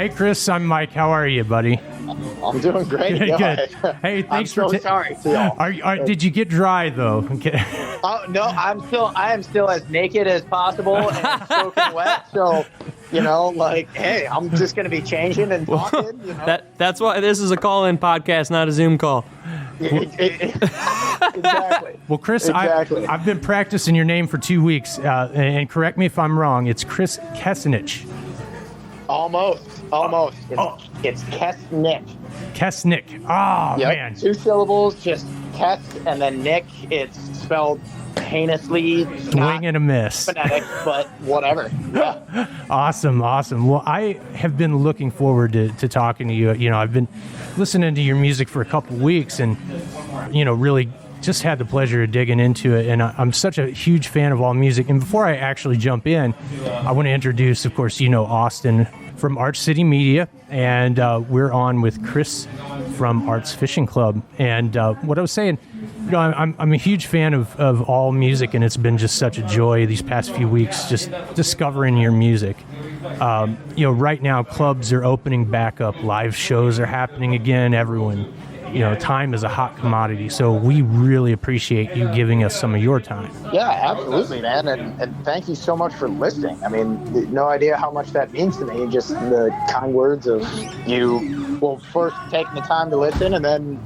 Hey, Chris, I'm Mike. How are you, buddy? I'm doing great. Good. Hey, thanks I'm so sorry. Did you get dry though? Okay. No, I am still as naked as possible and soaking wet. So, hey, I'm just going to be changing and talking. That's why this is a call-in podcast, not a Zoom call. Exactly. Well, Chris, exactly. I've been practicing your name for 2 weeks, and correct me if I'm wrong. It's Chris Kessenich. Almost. It's Kesnick. Kesnick. Oh, yep. Man. 2 syllables, just Kes, and then Nick. It's spelled heinously. Swing and a miss. Phonetic, but whatever. Yeah. Awesome. Well, I have been looking forward to talking to you. I've been listening to your music for a couple weeks and, really just had the pleasure of digging into it. And I'm such a huge fan of all music. And before I actually jump in, I want to introduce, of course, Austin from Arch City Media. And we're on with Chris from Arts Fishing Club. And what I was saying, I'm a huge fan of all music, and it's been just such a joy these past few weeks just discovering your music. Right now clubs are opening back up, live shows are happening again. Everyone, time is a hot commodity, so we really appreciate you giving us some of your time. Yeah, absolutely, man, and thank you so much for listening. I mean, no idea how much that means to me, just the kind words of you, well, first taking the time to listen, and then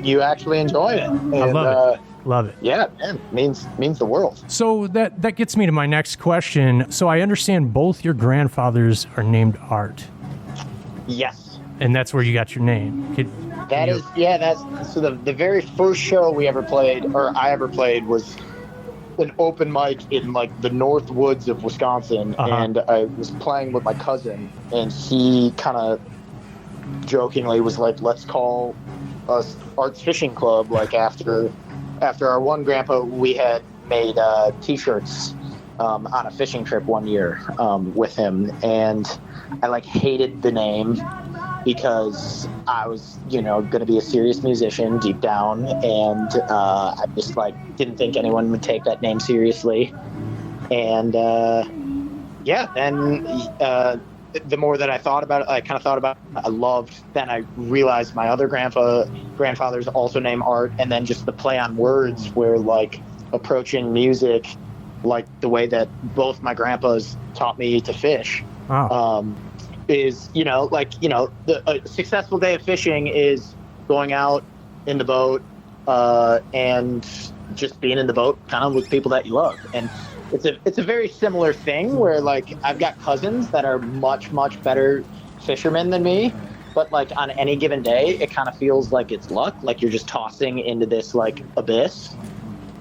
you actually enjoy it. And, I love it. Love it. Yeah, man, means the world. So that gets me to my next question. So I understand both your grandfathers are named Art. Yes. And that's where you got your name. That's so the very first show I ever played was an open mic in like the north woods of Wisconsin. Uh-huh. And I was playing with my cousin, and he kind of jokingly was like, let's call us Arts Fishing Club, like after our one grandpa. We had made t-shirts on a fishing trip one year with him, and I hated the name because I was going to be a serious musician deep down, and I just didn't think anyone would take that name seriously. And the more that I thought about it, then I realized my other grandfather's also named Art, and then just the play on words where approaching music the way that both my grandpas taught me to fish. Wow. Is a successful day of fishing is going out in the boat and just being in the boat kind of with people that you love. And it's a very similar thing where I've got cousins that are much better fishermen than me, but on any given day it kind of feels like it's luck, you're just tossing into this abyss.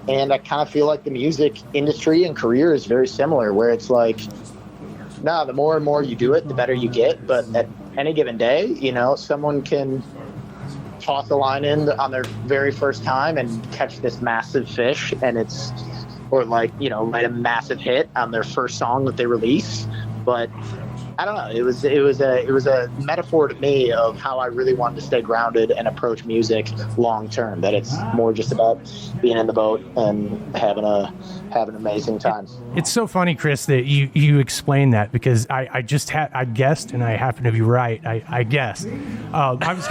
And I kind of feel like the music industry and career is very similar, where it's the more and more you do it, the better you get. But at any given day, someone can toss a line in on their very first time and catch this massive fish, and write a massive hit on their first song that they release. But I don't know. It was a metaphor to me of how I really wanted to stay grounded and approach music long term. That it's more just about being in the boat and having an amazing time. It's so funny, Chris, that you explained that, because I guessed, and I happen to be right. I guessed. I was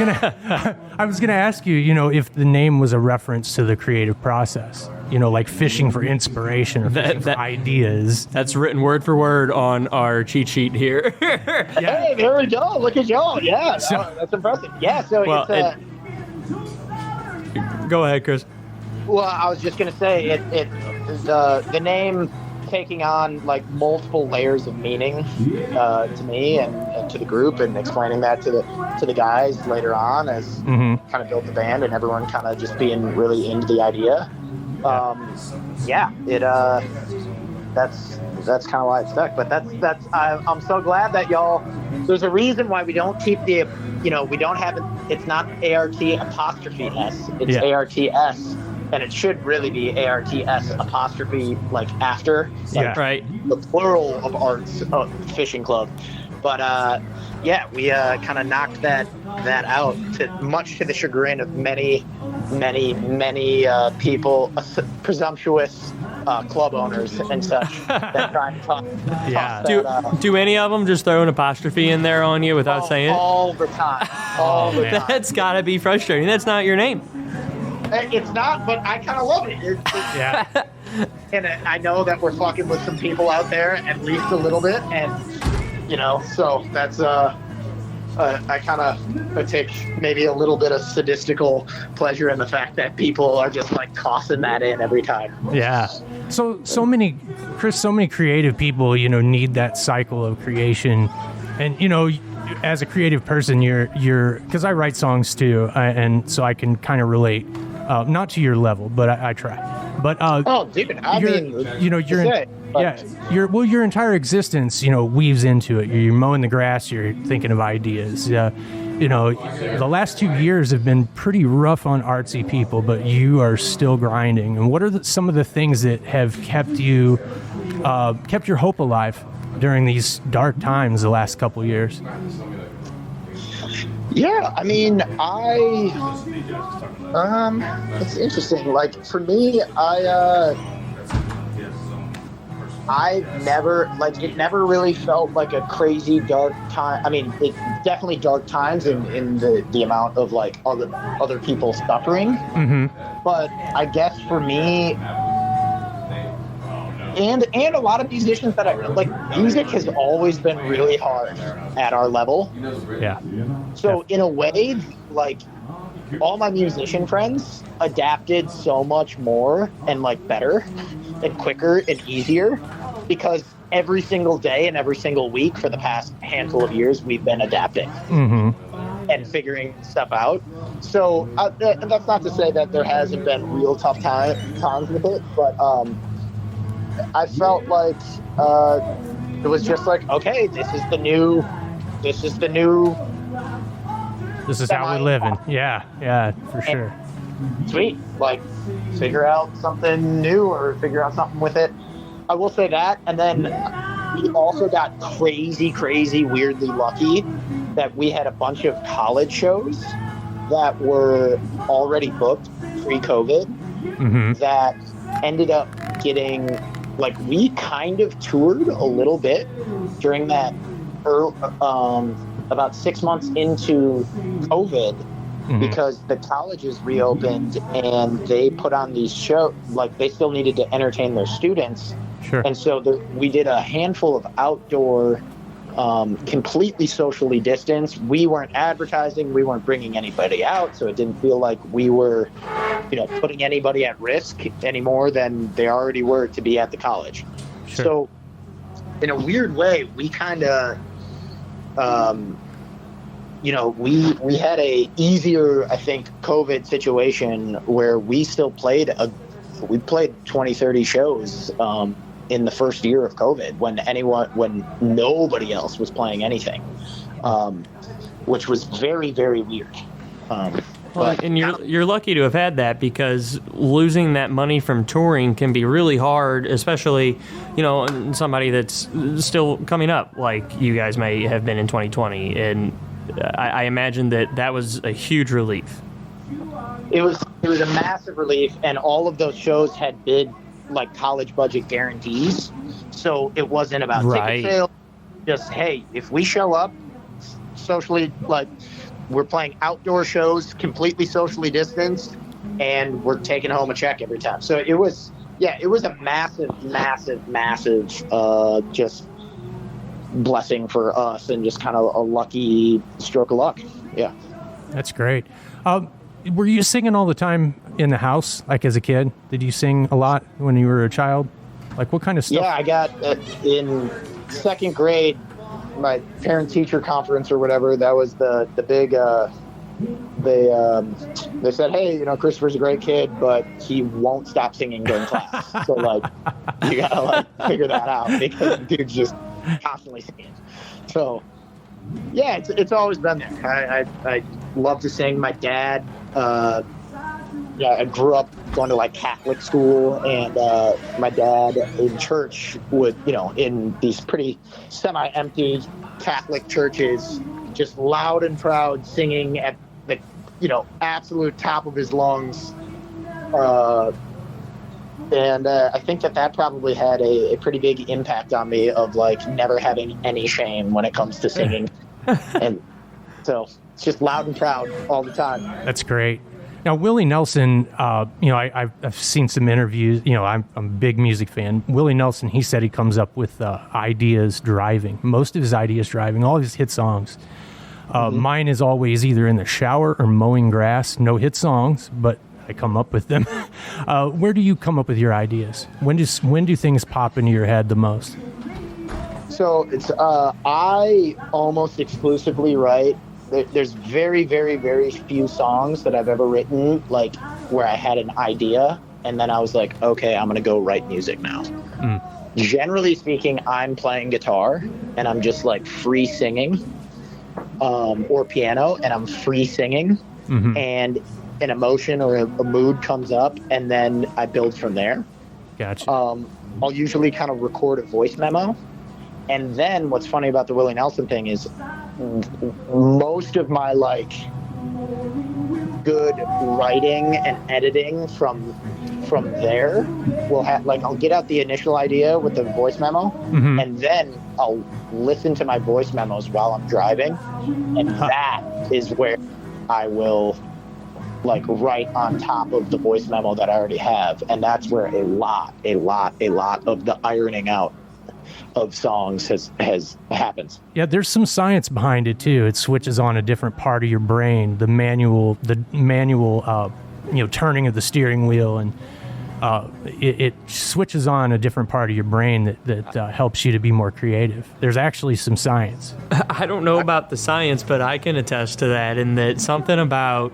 gonna ask you, if the name was a reference to the creative process. Like fishing for inspiration or fishing for ideas. That's written word for word on our cheat sheet here. Yeah. Hey, there we go. Look at y'all. Yeah, that's impressive. Yeah, so go ahead, Chris. Well, I was just gonna say the name taking on multiple layers of meaning to me and to the group, and explaining that to the guys later on as kind of built the band, and everyone kind of just being really into the idea. That's kind of why it stuck. But I'm so glad that y'all. There's a reason why we don't keep we don't have it. It's not ART apostrophe S. It's ARTS, and it should really be ARTS apostrophe after. Right. The plural of Arts Fishing Club. But yeah, we kind of knocked that out, much to the chagrin of many people, presumptuous club owners and such that try and toss Yeah. Do any of them just throw an apostrophe in there on you without saying it? all the time. All the time. That's got to be frustrating. That's not your name. It's not, but I kind of love it. Yeah. And I know that we're fucking with some people out there at least a little bit, and so that's I kind of take maybe a little bit of sadistical pleasure in the fact that people are just like tossing that in every time. Yeah. So many, Chris, so many creative people, need that cycle of creation. And, as a creative person, you're, because I write songs too. And so I can kind of relate, not to your level, but I try. But, oh, dude, your entire existence, weaves into it. You're mowing the grass, you're thinking of ideas. The last 2 years have been pretty rough on artsy people, but you are still grinding. And what are some of the things that have kept your hope alive during these dark times the last couple years? Yeah, I mean, it's interesting. Like, for me, I've never, it never really felt like a crazy dark time. I mean, it definitely dark times in the amount of, other people suffering. Mm-hmm. But I guess for me, and a lot of musicians that music has always been really hard at our level. Yeah. So in a way, all my musician friends adapted so much more and better and quicker and easier, because every single day and every single week for the past handful of years, we've been adapting and figuring stuff out. So that's not to say that there hasn't been real tough times with it, but I felt like it was just okay, this is how we're living. Yeah, for sure. Sweet. Figure out something new or figure out something with it. I will say that. And then we also got crazy, weirdly lucky that we had a bunch of college shows that were already booked pre-COVID that ended up getting, we kind of toured a little bit during that about 6 months into COVID, because the colleges reopened and they put on these shows. They still needed to entertain their students. Sure. And so we did a handful of outdoor, completely socially distanced. We weren't advertising. We weren't bringing anybody out. So it didn't feel like we were, putting anybody at risk any more than they already were to be at the college. Sure. So in a weird way, we kind of, we had a easier, I think, COVID situation where we still played 20, 30 shows in the first year of COVID when nobody else was playing anything, which was very, very weird. And you're lucky to have had that, because losing that money from touring can be really hard, especially, somebody that's still coming up like you guys may have been in 2020. And I imagine that was a huge relief. It was a massive relief, and all of those shows had bid college budget guarantees, so it wasn't about ticket sales. Just, hey, if we show up socially, we're playing outdoor shows, completely socially distanced, and we're taking home a check every time. So it was a massive just blessing for us, and just kind of a lucky stroke of luck. Yeah. That's great. Were you singing all the time in the house, as a kid? Did you sing a lot when you were a child? What kind of stuff? Yeah, I got in second grade, my parent-teacher conference or whatever. That was the big. They said, hey, Christopher's a great kid, but he won't stop singing during class. So you gotta figure that out, because the dude's just constantly singing. So yeah, it's always been there. I love to sing. My dad yeah, I grew up going to like Catholic school, and my dad in church would, in these pretty semi-empty Catholic churches, just loud and proud singing at the, absolute top of his lungs. And I think that probably had a pretty big impact on me of like never having any shame when it comes to singing. And so it's just loud and proud all the time. That's great. Now, Willie Nelson, I've seen some interviews. I'm a big music fan. Willie Nelson, he said he comes up with ideas driving. Most of his ideas driving, all of his hit songs. Mine is always either in the shower or mowing grass. No hit songs, but I come up with them. Where do you come up with your ideas? When do things pop into your head the most? So it's I almost exclusively write. There's very, very, very few songs that I've ever written like where I had an idea and then I was like, okay, I'm gonna go write music now. Generally speaking, I'm playing guitar and I'm just like free singing, or piano, and I'm free singing, and an emotion or a mood comes up and then I build from there. Gotcha. I'll usually kind of record a voice memo. And then what's funny about the Willie Nelson thing is most of my like good writing and editing from there will have like I'll get out the initial idea with the voice memo and then I'll listen to my voice memos while I'm driving, and that is where I will like write on top of the voice memo that I already have, and that's where a lot of the ironing out of songs happens. Yeah, there's some science behind it too. It switches on a different part of your brain, the manual turning of the steering wheel, and it switches on a different part of your brain that helps you to be more creative. There's actually some science. I don't know about the science, but I can attest to that, in that something about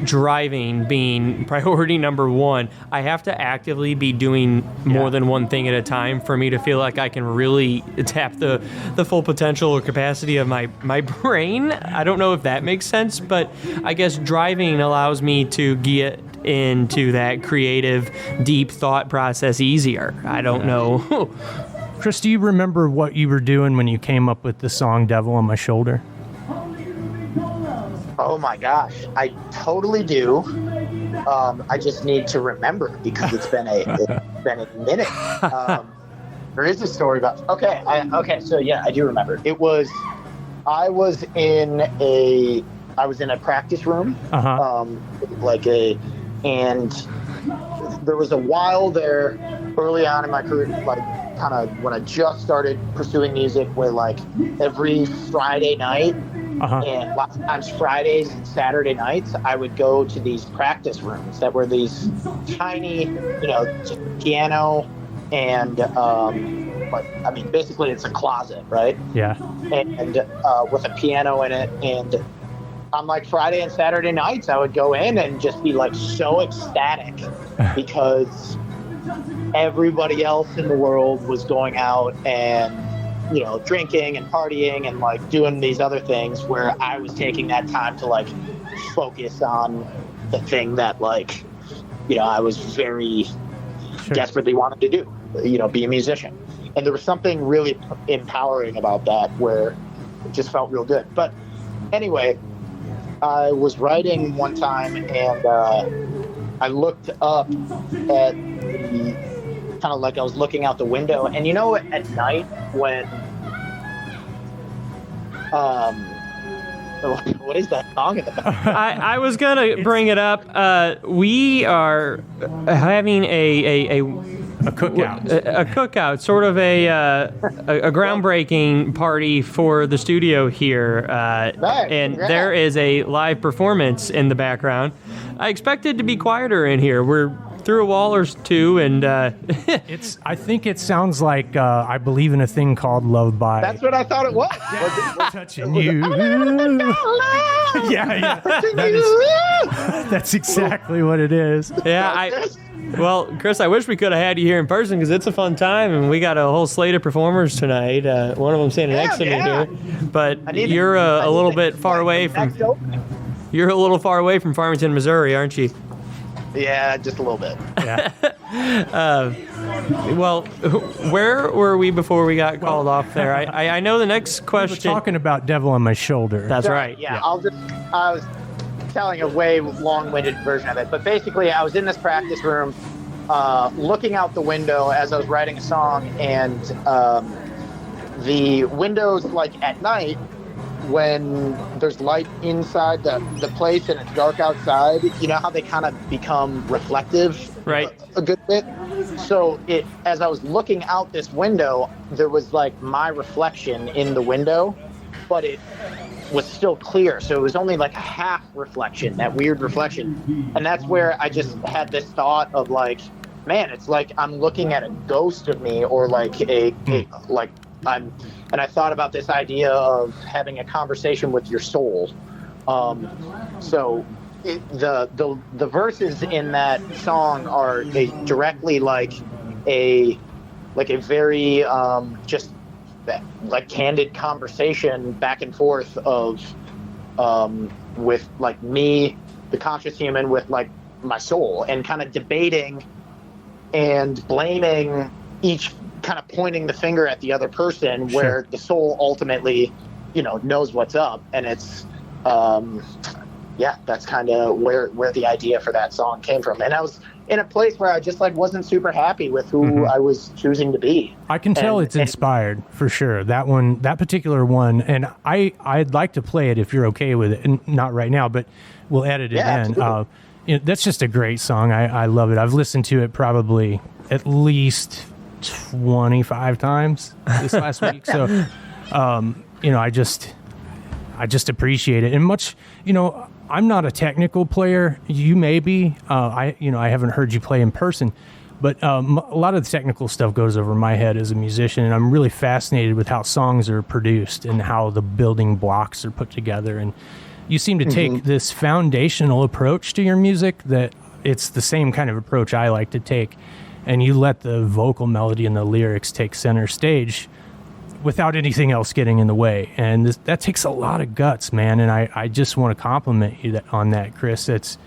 driving being priority number one, I have to actively be doing more than one thing at a time for me to feel like I can really tap the full potential or capacity of my brain. I don't know if that makes sense, but I guess driving allows me to get into that creative, deep thought process easier. I don't know. Chris, do you remember what you were doing when you came up with the song Devil on My Shoulder? Oh my gosh, I totally do. I just need to remember because it's been a minute. There is a story about. So yeah, I do remember. I was in a practice room, and there was a while there early on in my career, like kind of when I just started pursuing music, where like every Friday night. And lots of times Fridays and Saturday nights, I would go to these practice rooms that were these tiny, piano and, basically it's a closet, right? Yeah. And with a piano in it. And on like Friday and Saturday nights, I would go in and just be like so ecstatic because everybody else in the world was going out and drinking and partying and like doing these other things, where I was taking that time to like focus on the thing that like, I was very desperately wanted to do, be a musician. And there was something really empowering about that where it just felt real good. But anyway, I was writing one time and I looked up at the kind of like I was looking out the window, and at night when what is that song in the back? I was gonna bring it up. We are having a cookout. A cookout, sort of a groundbreaking party for the studio here. Nice. And there is a live performance in the background. I expected to be quieter in here. We're through a wall or two, and I think it sounds like I Believe in a Thing Called Love by. That's what I thought it was. Touching you. Yeah. That's exactly what it is. Yeah, well, Chris, I wish we could have had you here in person because it's a fun time, and we got a whole slate of performers tonight. One of them standing next to me here, but you're a little bit far away from. You're a little far away from Farmington, Missouri, aren't you? Yeah, just a little bit. Yeah. Well, where were we before we got called off there? I know the next We're question. talking about Devil on My Shoulder. That's right. Yeah, I was telling a way long-winded version of it, but basically I was in this practice room looking out the window as I was writing a song, and the windows, like at night when there's light inside the place and it's dark outside, you know how they kind of become reflective Right. a good bit. So as I was looking out this window, there was like my reflection in the window, but it was still clear. So it was only like a half reflection, that weird reflection. And that's where I just had this thought of like, man, it's like I'm looking at a ghost of me, or like and I thought about this idea of having a conversation with your soul. So the verses in that song are directly like a very just like candid conversation back and forth of with like me, the conscious human, with like my soul, and kind of debating and blaming, each kind of pointing the finger at the other person, where the soul ultimately, knows what's up. And it's that's kind of where the idea for that song came from. And I was in a place where I just like wasn't super happy with who I was choosing to be. I can tell it's inspired for sure. That particular one, and I'd like to play it if you're okay with it, and not right now, but we'll edit it in. That's just a great song. I love it. I've listened to it probably at least 25 times this last week. So, I just appreciate it. And much, I'm not a technical player. You may be. I haven't heard you play in person, but a lot of the technical stuff goes over my head as a musician, and I'm really fascinated with how songs are produced and how the building blocks are put together. And you seem to take this foundational approach to your music that it's the same kind of approach I like to take. And you let the vocal melody and the lyrics take center stage without anything else getting in the way. And that takes a lot of guts, man. And I just want to compliment you on that, Chris. That's,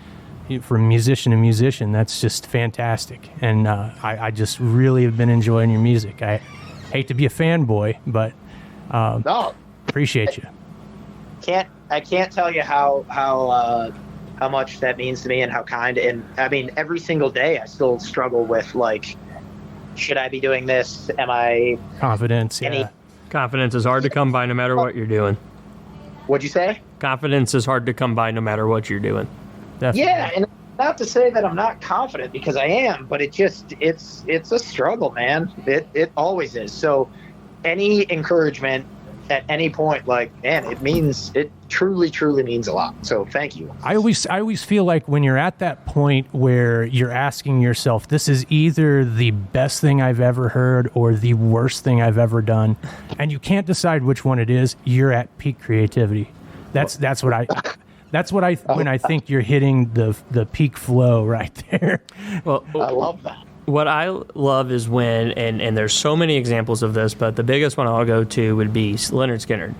from musician to musician, that's just fantastic. And I just really have been enjoying your music. I hate to be a fanboy, but appreciate you. I can't tell you how much that means to me, and how kind. And I mean, every single day I still struggle with like, should I be doing this? Am I confidence? Confidence is hard to come by no matter what you're doing. What'd you say? Confidence is hard to come by no matter what you're doing. Definitely. Yeah, and not to say that I'm not confident, because I am, but it's a struggle, man. It always is. So any encouragement at any point, like, man, it truly means a lot. So thank you. I always feel like when you're at that point where you're asking yourself, this is either the best thing I've ever heard or the worst thing I've ever done, and you can't decide which one it is, you're at peak creativity. That's what I when I think you're hitting the peak flow right there. Well, I love that. What I love is when, and there's so many examples of this, but the biggest one I'll go to would be Lynyrd Skynyrd,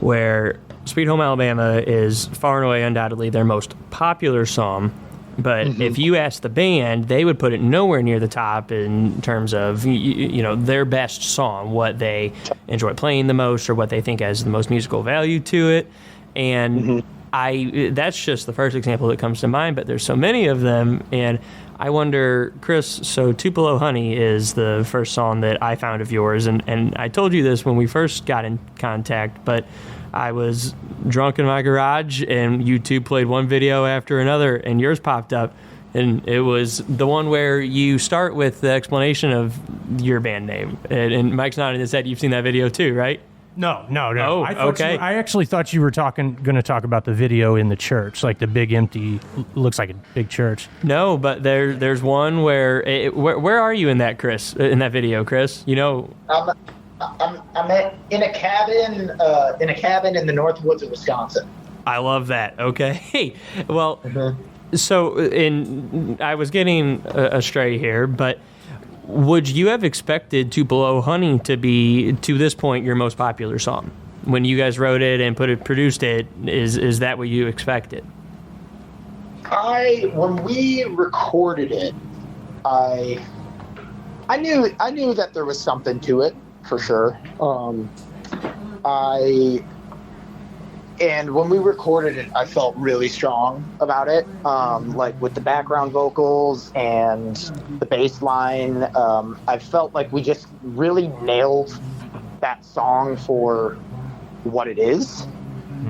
where Sweet Home Alabama is far and away undoubtedly their most popular song. But if you ask the band, they would put it nowhere near the top in terms of their best song, what they enjoy playing the most, or what they think has the most musical value to it. And that's just the first example that comes to mind, but there's so many of them. And I wonder, Chris, so Tupelo Honey is the first song that I found of yours, and I told you this when we first got in contact, but I was drunk in my garage, and you two played one video after another, and yours popped up, and it was the one where you start with the explanation of your band name. And Mike's nodding his head. You've seen that video too, right? No. Oh, okay. I actually thought you were going to talk about the video in the church, like the big empty, looks like a big church. No, but there's one where where are you in that, Chris? In that video, Chris? I'm in a cabin in the north woods of Wisconsin. I love that. Okay. Well, so I was getting astray here, but would you have expected Tupelo Honey to be, to this point, your most popular song? When you guys wrote it and produced it, is that what you expected? When we recorded it, I knew that there was something to it for sure. And when we recorded it, I felt really strong about it, like with the background vocals and the bass line. I felt like we just really nailed that song for what it is.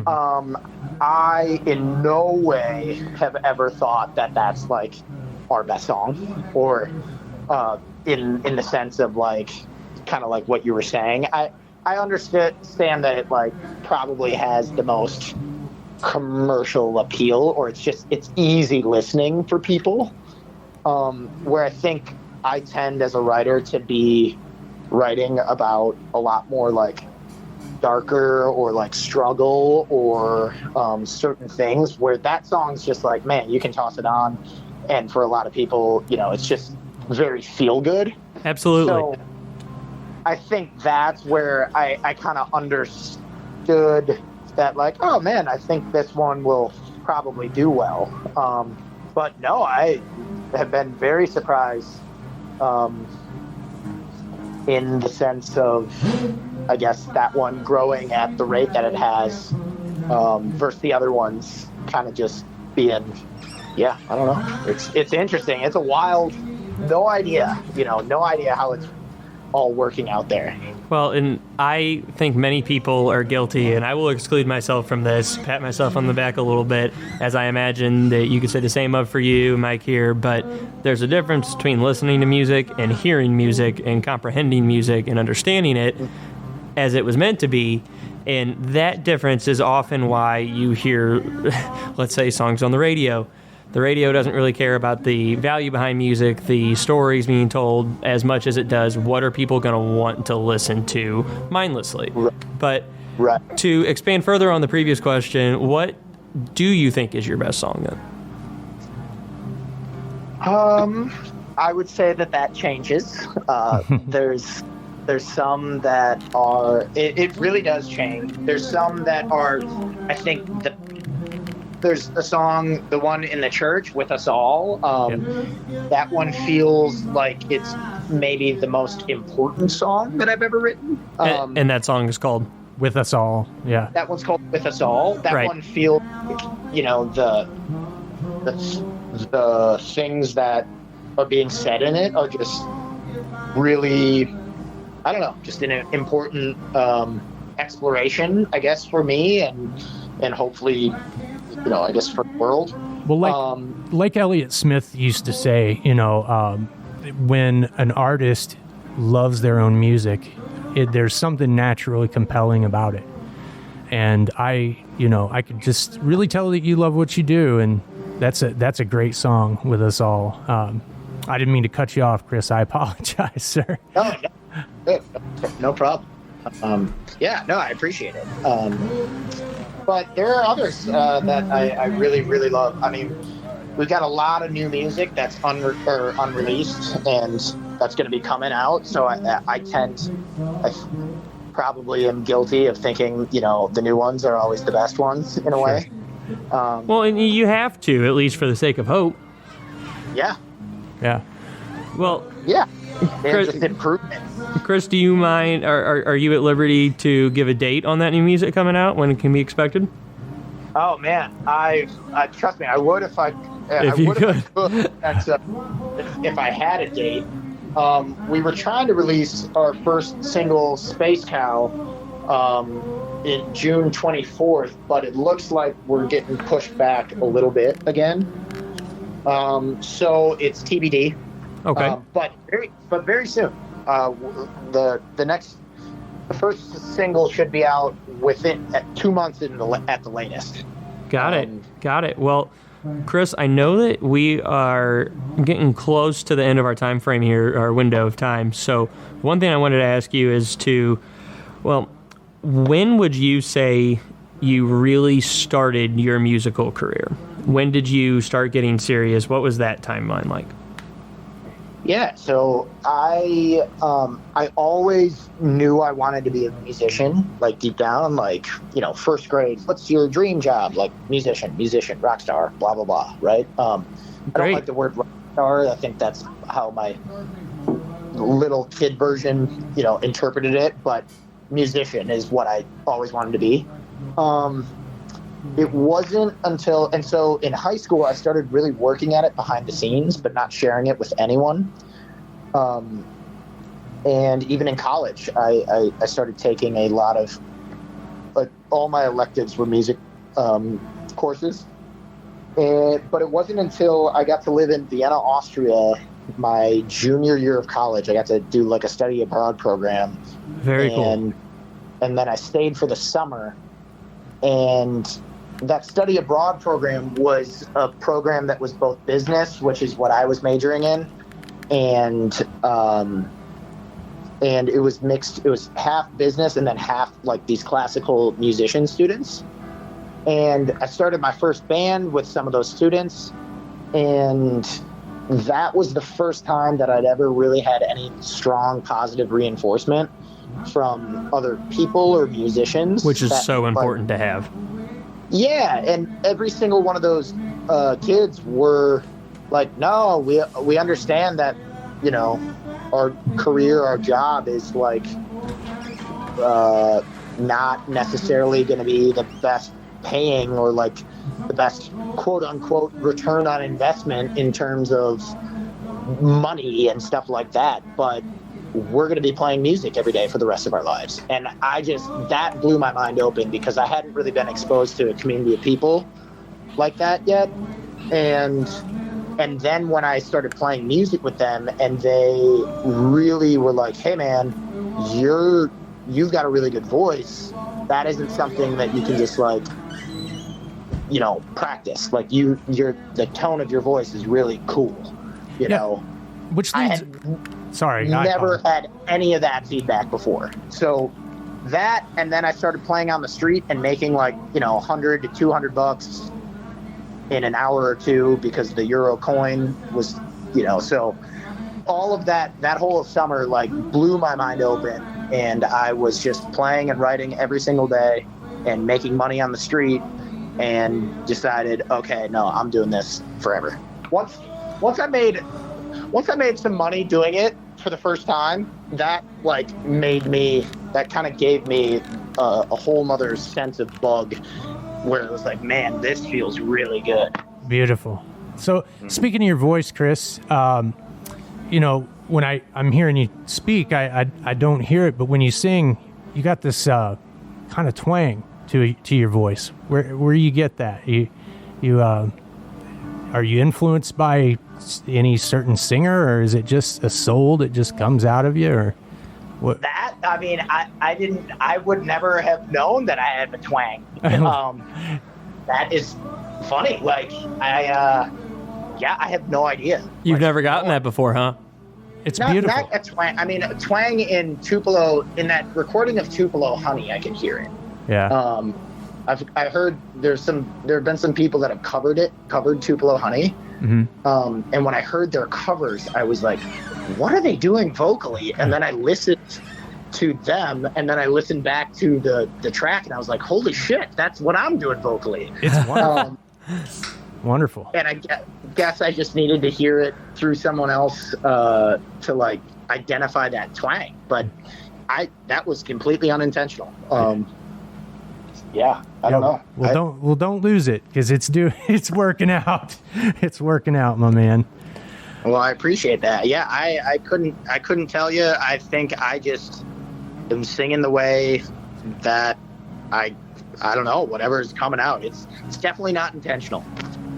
I in no way have ever thought that that's like our best song, or in the sense of like kind of like what you were saying. I understand that it like probably has the most commercial appeal, or it's easy listening for people. Where I think I tend as a writer to be writing about a lot more like darker or like struggle or certain things, where that song's just like, man, you can toss it on, and for a lot of people, you know, it's just very feel good. Absolutely. So I think that's where I kind of understood that, like, oh man, I think this one will probably do well. But no, I have been very surprised in the sense of, I guess, that one growing at the rate that it has versus the other ones kind of just being, yeah, I don't know. It's interesting. It's a wild, no idea how it's all working out there. Well, and I think many people are guilty, and I will exclude myself from this, pat myself on the back a little bit, as I imagine that you could say the same of for you, Mike, here, but there's a difference between listening to music and hearing music and comprehending music and understanding it as it was meant to be. And that difference is often why you hear, let's say, songs on the radio. The radio doesn't really care about the value behind music, the stories being told, as much as it does what are people going to want to listen to mindlessly. But to expand further on the previous question, what do you think is your best song then? I would say that changes. There's some that are, it really does change. There's some that are, I think, there's a song, the one in the church, With Us All. That one feels like it's maybe the most important song that I've ever written. And that song is called With Us All. Yeah. That one's called With Us All. That one feels like, you know, the things that are being said in it are just really, I don't know, just an important exploration, I guess, for me, and hopefully, you know, I guess for the world. Well, like Elliott Smith used to say, you know, when an artist loves their own music, there's something naturally compelling about it. And I could just really tell that you love what you do, and that's a great song, With Us All. I didn't mean to cut you off, Chris. I apologize, sir. No problem. I appreciate it. But there are others that I really, really love. I mean, we've got a lot of new music that's unreleased, and that's going to be coming out. So I probably am guilty of thinking, you know, the new ones are always the best ones in a way. Well, and you have to, at least for the sake of hope. Yeah. Yeah. Well. Yeah. Chris, just improvement. Chris, do you mind? Are you at liberty to give a date on that new music coming out? When it can be expected? Oh man, I trust me, I would if I could. If I had a date. We were trying to release our first single, Space Cow, in June 24th, but it looks like we're getting pushed back a little bit again. So it's TBD. Okay. But very soon. The first single should be out within 2 months at the latest. Got it. Well, Chris, I know that we are getting close to the end of our time frame here, our window of time. So one thing I wanted to ask you is when would you say you really started your musical career? When did you start getting serious? What was that timeline like? Yeah, so I always knew I wanted to be a musician, like deep down, like, first grade. What's your dream job? Like musician, rock star, blah blah blah, right? I don't like the word rock star. I think that's how my little kid version, interpreted it, but musician is what I always wanted to be. It wasn't until, and so in high school, I started really working at it behind the scenes, but not sharing it with anyone. And even in college, I started taking a lot of, like, all my electives were music courses. But it wasn't until I got to live in Vienna, Austria, my junior year of college. I got to do like a study abroad program. Very cool. And then I stayed for the summer, and that study abroad program was a program that was both business, which is what I was majoring in, and it was mixed. It was half business and then half like these classical musician students. And I started my first band with some of those students, and that was the first time that I'd ever really had any strong positive reinforcement from other people or musicians. Which is so important to have. Yeah, and every single one of those kids were like, no, we understand that, our career, our job is like not necessarily going to be the best paying or like the best quote unquote return on investment in terms of money and stuff like that, but we're going to be playing music every day for the rest of our lives. And that blew my mind open, because I hadn't really been exposed to a community of people like that yet. And then when I started playing music with them, and they really were like, hey man, you've got a really good voice. That isn't something that you can just like, practice. Like the tone of your voice is really cool, know. Which leads... Sorry. Never had any of that feedback before. So that, and then I started playing on the street and making like, $100 to $200 in an hour or two, because the euro coin was, so all of that whole summer like blew my mind open, and I was just playing and writing every single day and making money on the street, and decided, okay, no, I'm doing this forever. Once I made some money doing it for the first time, that kind of gave me a whole nother sense of bug, where it was like, man, this feels really good. Beautiful. So speaking of your voice, Chris, when I'm hearing you speak, I don't hear it, but when you sing, you got this kind of twang to your voice. Where you get that? Are you influenced by any certain singer, or is it just a soul that just comes out of you, or what? That, I mean, I would never have known that I had a twang. That is funny. Like, I have no idea. You've never gotten that before, huh? It's beautiful. Not a twang. I mean, a twang in Tupelo, in that recording of Tupelo Honey, I can hear it. Yeah. I heard there have been some people that have covered Tupelo Honey. Mm-hmm. And when I heard their covers, I was like, what are they doing vocally? And then I listened to them, and then I listened back to the track, and I was like, holy shit, that's what I'm doing vocally. It's wonderful. Wonderful. And I guess I just needed to hear it through someone else to like identify that twang. But that was completely unintentional. Yeah, I don't know. Well, don't lose it, because it's working out. It's working out, my man. Well, I appreciate that. Yeah, I couldn't tell you. I think I just am singing the way that I don't know, whatever is coming out. It's definitely not intentional.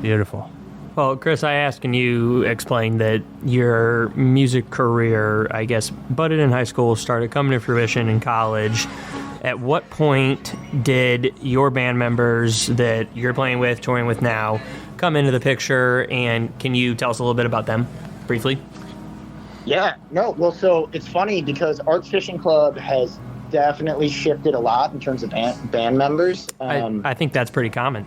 Beautiful. Well, Chris, I asked, and you explained that your music career, I guess, budded in high school, started coming to fruition in college. At what point did your band members that you're playing with, touring with now, come into the picture, and can you tell us a little bit about them briefly? Yeah, no, well, so it's funny because Arts Fishing Club has definitely shifted a lot in terms of band members. I think that's pretty common.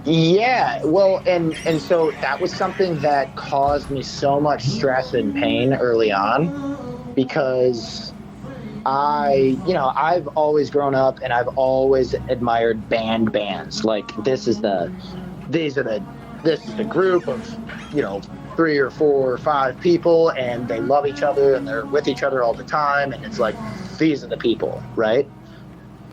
Yeah, well, and so that was something that caused me so much stress and pain early on, because I've always grown up and I've always admired bands. Like this is the group of, 3 or 4 or 5 people, and they love each other and they're with each other all the time, and it's like these are the people, right?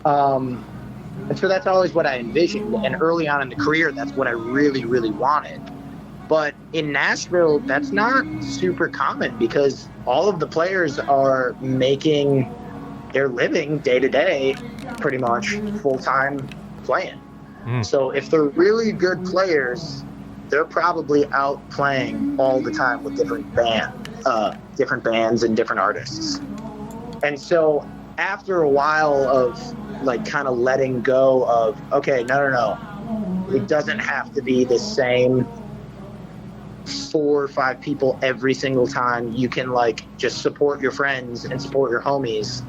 And so that's always what I envisioned. And early on in the career, that's what I really, really wanted. But in Nashville, that's not super common, because all of the players are making their living day to day, pretty much full time playing. So if they're really good players, they're probably out playing all the time with different bands and different artists. And so after a while of like kind of letting go of, okay, no, it doesn't have to be the same 4 or 5 people every single time. You can like just support your friends and support your homies,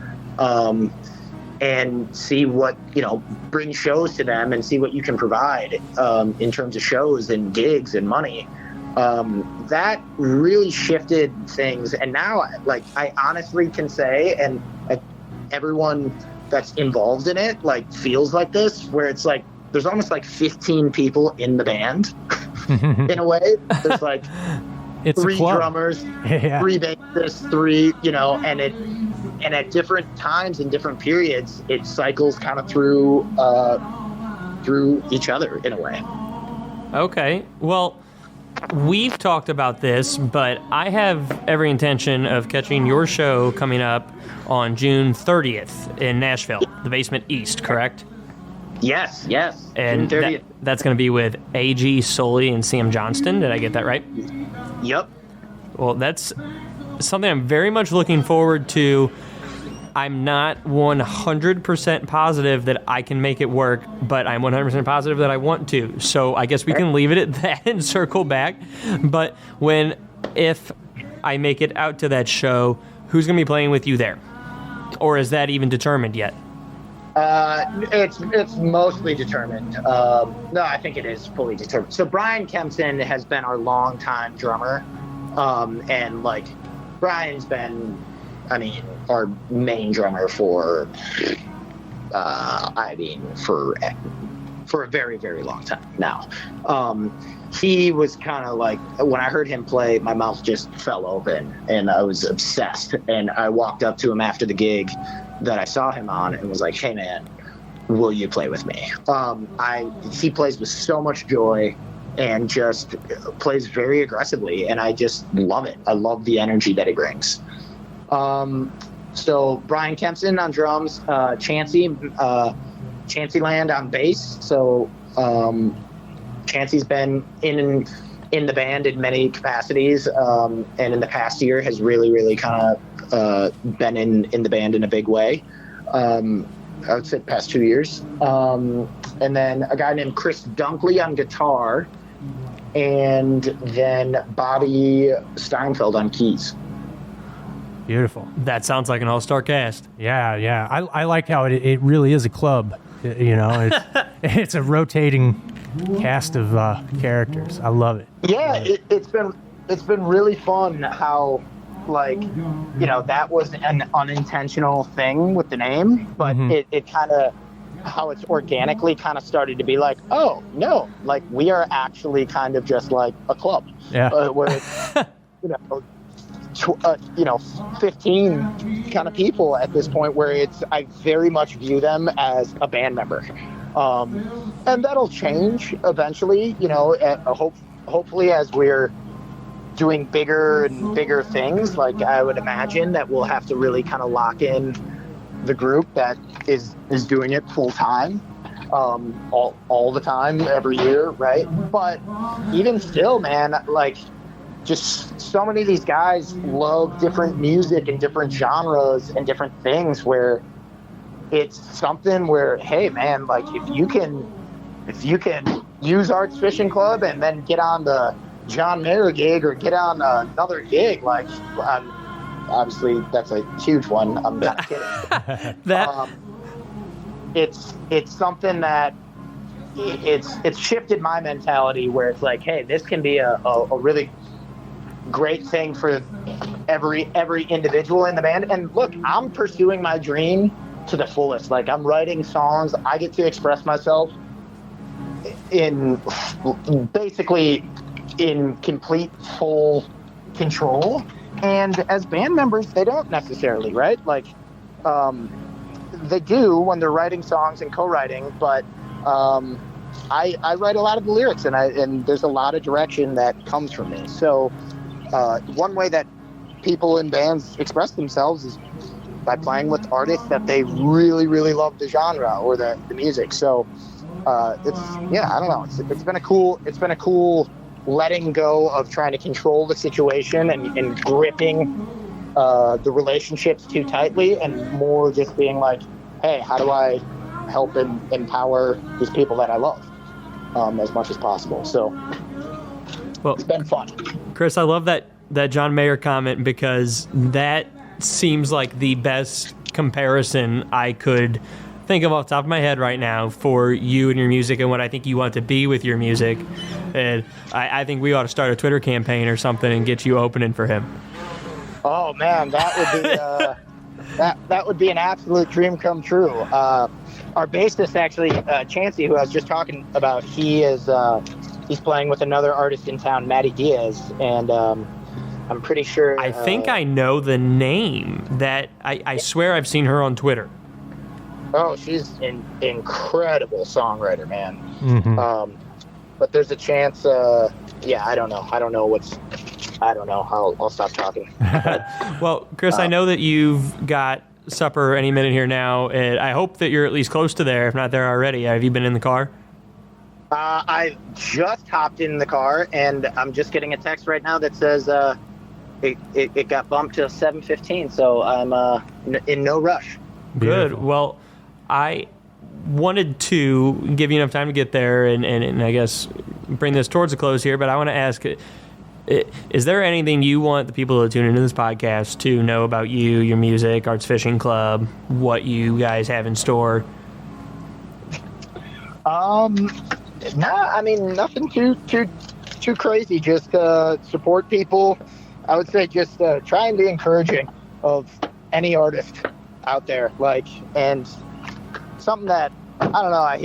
and see what, bring shows to them and see what you can provide in terms of shows and gigs and money. That really shifted things. And now, like, I honestly can say, and everyone that's involved in it, like, feels like this, where it's like, there's almost like 15 people in the band in a way. There's like it's 3 drummers, 3 bassists, 3, and at different times in different periods, it cycles kind of through each other in a way. Okay. Well, we've talked about this, but I have every intention of catching your show coming up on June 30th in Nashville, the Basement East, correct? Yes. And that's going to be with A.G. Soley and Sam Johnston. Did I get that right? Yep. Well, that's something I'm very much looking forward to. I'm not 100% positive that I can make it work, but I'm 100% positive that I want to. So I guess we can leave it at that and circle back. But if I make it out to that show, who's going to be playing with you there? Or is that even determined yet? It's mostly determined. No, I think it is fully determined. So Brian Kempson has been our longtime drummer, and like Brian's been, our main drummer for a very, very long time now. He was kind of like, when I heard him play, my mouth just fell open and I was obsessed. And I walked up to him after the gig that I saw him on and was like, hey man, will you play with me? He plays with so much joy and just plays very aggressively, and I just love it. I love the energy that he brings. So Brian Kempson on drums, Chancey Land on bass. So Chancey's been in the band in many capacities, and in the past year has really, really kind of been in the band in a big way. I would say the past 2 years. And then a guy named Chris Dunkley on guitar, and then Bobby Steinfeld on keys. Beautiful. That sounds like an all-star cast. Yeah. I like how it really is a club. It's a rotating cast of characters. I love it. Yeah, it's been really fun how, like, that was an unintentional thing with the name, but it kind of, how it's organically kind of started to be like, oh no, like we are actually kind of just like a club, where it's 15 kind of people at this point, where I very much view them as a band member, and that'll change eventually, hopefully as we're doing bigger and bigger things. Like, I would imagine that we'll have to really kind of lock in the group that is doing it full time, all the time, every year, right? But even still, man, like, just so many of these guys love different music and different genres and different things, where it's something where, hey man, like, if you can use Arts Fishing Club and then get on the John Mayer gig or get on another gig, like, obviously that's a huge one, I'm not kidding. It's something that, it's shifted my mentality where it's like, hey, this can be a really great thing for every individual in the band. And look, I'm pursuing my dream to the fullest. Like, I'm writing songs, I get to express myself in basically in complete full control. And as band members, they don't necessarily, right? Like, they do when they're writing songs and co-writing, but I write a lot of the lyrics, and there's a lot of direction that comes from me. So one way that people in bands express themselves is by playing with artists that they really, really love the genre or the music. So I don't know. It's been a cool letting go of trying to control the situation and gripping the relationships too tightly, and more just being like, hey, how do I help and empower these people that I love as much as possible? So it's been fun. Chris, I love that John Mayer comment, because that seems like the best comparison I could think of off the top of my head right now for you and your music and what I think you want to be with your music. And I think we ought to start a Twitter campaign or something and get you opening for him. Oh man, that would be that would be an absolute dream come true. Our bassist, actually, Chancey, who I was just talking about, he's playing with another artist in town, Maddie Diaz, and I'm pretty sure. I think I know the name. That I swear I've seen her on Twitter. Oh, she's an incredible songwriter, man. Mm-hmm. But there's a chance. I don't know. I'll stop talking. Well, Chris, I know that you've got supper any minute here now, and I hope that you're at least close to there, if not there already. Have you been in the car? I just hopped in the car, and I'm just getting a text right now that says it got bumped to 7:15, so I'm in no rush. Good. Beautiful. Well, I wanted to give you enough time to get there and I guess bring this towards a close here, but I want to ask, is there anything you want the people that tune into this podcast to know about you, your music, Arts Fishing Club, what you guys have in store? I mean, nothing too crazy. Just support people. I would say just try and be encouraging of any artist out there. Like, and something that, I don't know, I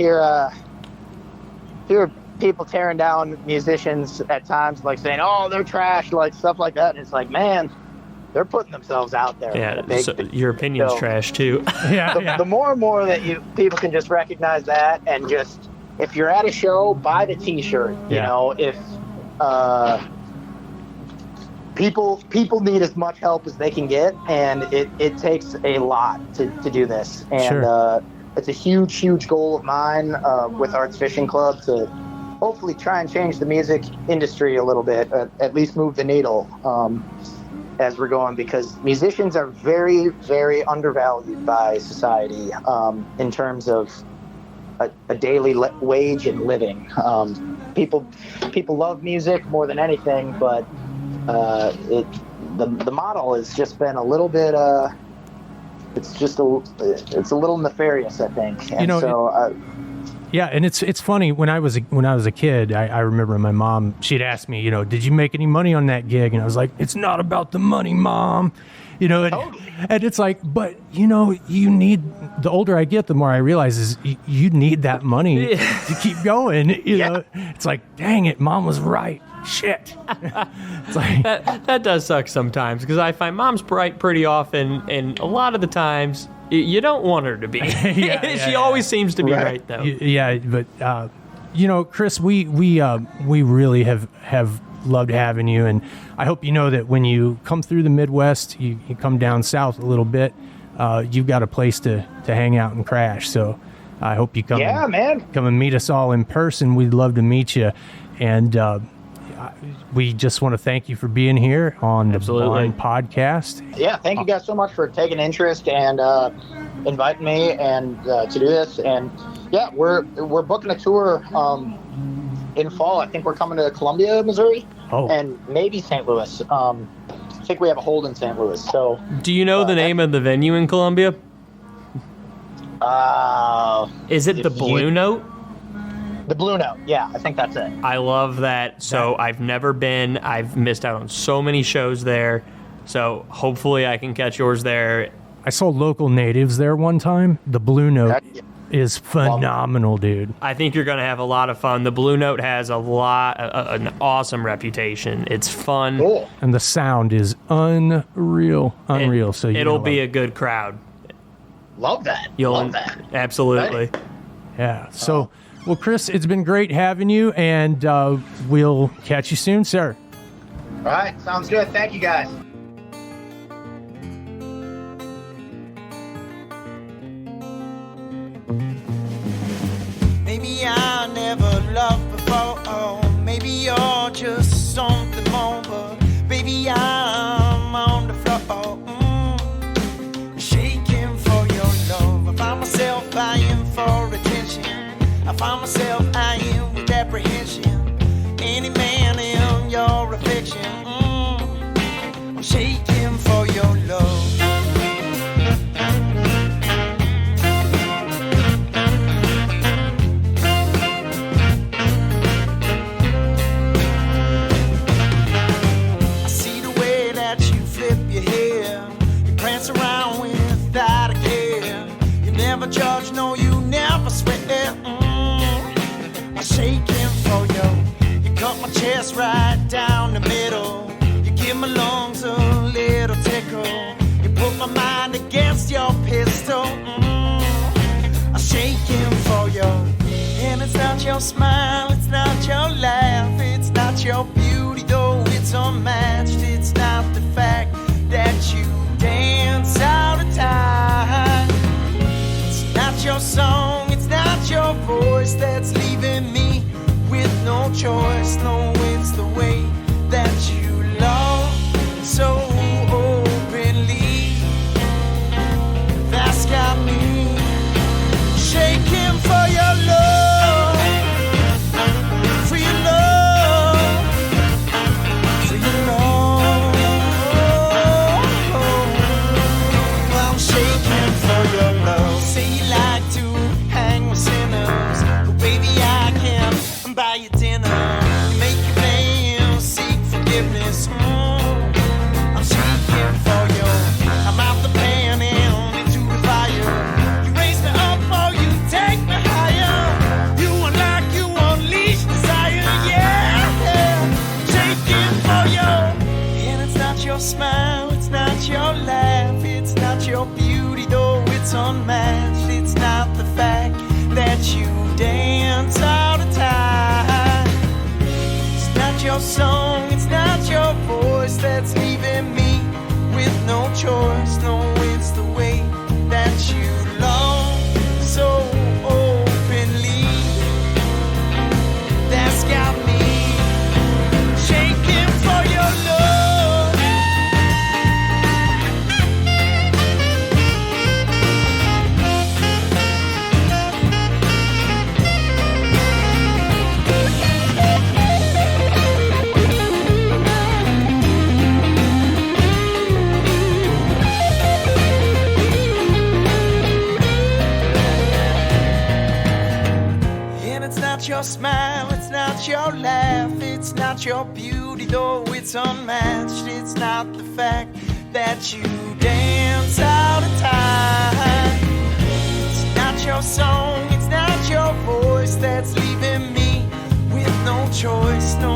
hear people tearing down musicians at times, like saying, oh, they're trash, like stuff like that. And it's like, man, they're putting themselves out there. Yeah, so your opinion's trash too. The more and more that people can just recognize that, and just, if you're at a show, buy the t-shirt. You know, if people need as much help as they can get, and it takes a lot to do this. And it's a huge goal of mine with Arts Fishing Club to hopefully try and change the music industry a little bit, at least move the needle as we're going, because musicians are very, very undervalued by society in terms of a daily wage and living. People love music more than anything, but the model has just been a little bit it's a little nefarious, I think. And and it's funny, when I was a kid, I remember my mom, she'd ask me, did you make any money on that gig? And I was like, it's not about the money, Mom. And it's like, but you need, the older I get, the more I realize is you need that money to keep going. It's like, dang it, Mom was right. Shit. It's like, that does suck sometimes, because I find Mom's right pretty often, and a lot of the times you don't want her to be. She always seems to be right though. Yeah, but Chris, we really have loved having you, and I hope you know that when you come through the Midwest, you come down south a little bit, you've got a place to hang out and crash. So I hope you come and meet us all in person. We'd love to meet you, and we just want to thank you for being here on the Blind Podcast. Yeah, thank you guys so much for taking interest and inviting me and to do this. And yeah, we're booking a tour in fall. I think we're coming to Columbia, Missouri, and maybe St. Louis. I think we have a hold in St. Louis. So, do you know the name of the venue in Columbia? Is it the Blue Note? The Blue Note. Yeah, I think that's it. I love that. So I've never been. I've missed out on so many shows there. So hopefully I can catch yours there. I saw Local Natives there one time. The Blue Note is phenomenal, dude. I think you're going to have a lot of fun. The Blue Note has an awesome reputation. It's fun. Cool. And the sound is unreal. So it'll be a good crowd. Love that. Love that. Absolutely. Right. Yeah. So, well, Chris, it's been great having you, and we'll catch you soon, sir. All right. Sounds good. Thank you, guys. Maybe I never loved before. Oh, maybe you're just something more, but baby, I'm on the floor. Shaking for your love. I find myself buying for attention. I find myself eyeing with apprehension any man in your affection. I'm shaking for your love. Judge, no, you never sweat. I'm shaking for you. You cut my chest right down the middle. You give my lungs a little tickle. You put my mind against your pistol. I'm shaking for you. And it's not your smile, it's not your laugh, it's not your beauty, though it's unmatched. It's not the fact that you dance out of time. Not your song, it's not your voice that's leaving me with no choice. No, it's the way that you love so openly that's got me shaking for your love, for your love, for your love. I'm shaking for your love. Say you like to hang with sinners, but baby, I can't buy you dinner. You make your plans, seek forgiveness. I'm shaking for you. I'm out the pan and into the fire. You raise me up or you take me higher. You unlock, you unleash desire. Yeah, shaking for you. And it's not your smile, it's not your laugh, it's not your beauty, though it's unmatched. It's not the fact that you dance out of time. It's not your song, it's not your voice that's leaving me with no choice. No, it's the way that you love so openly that's got me shaking for your love. Your smile, it's not your laugh, it's not your beauty, though it's unmatched. It's not the fact that you dance out of time. It's not your song, it's not your voice that's leaving me with no choice. No,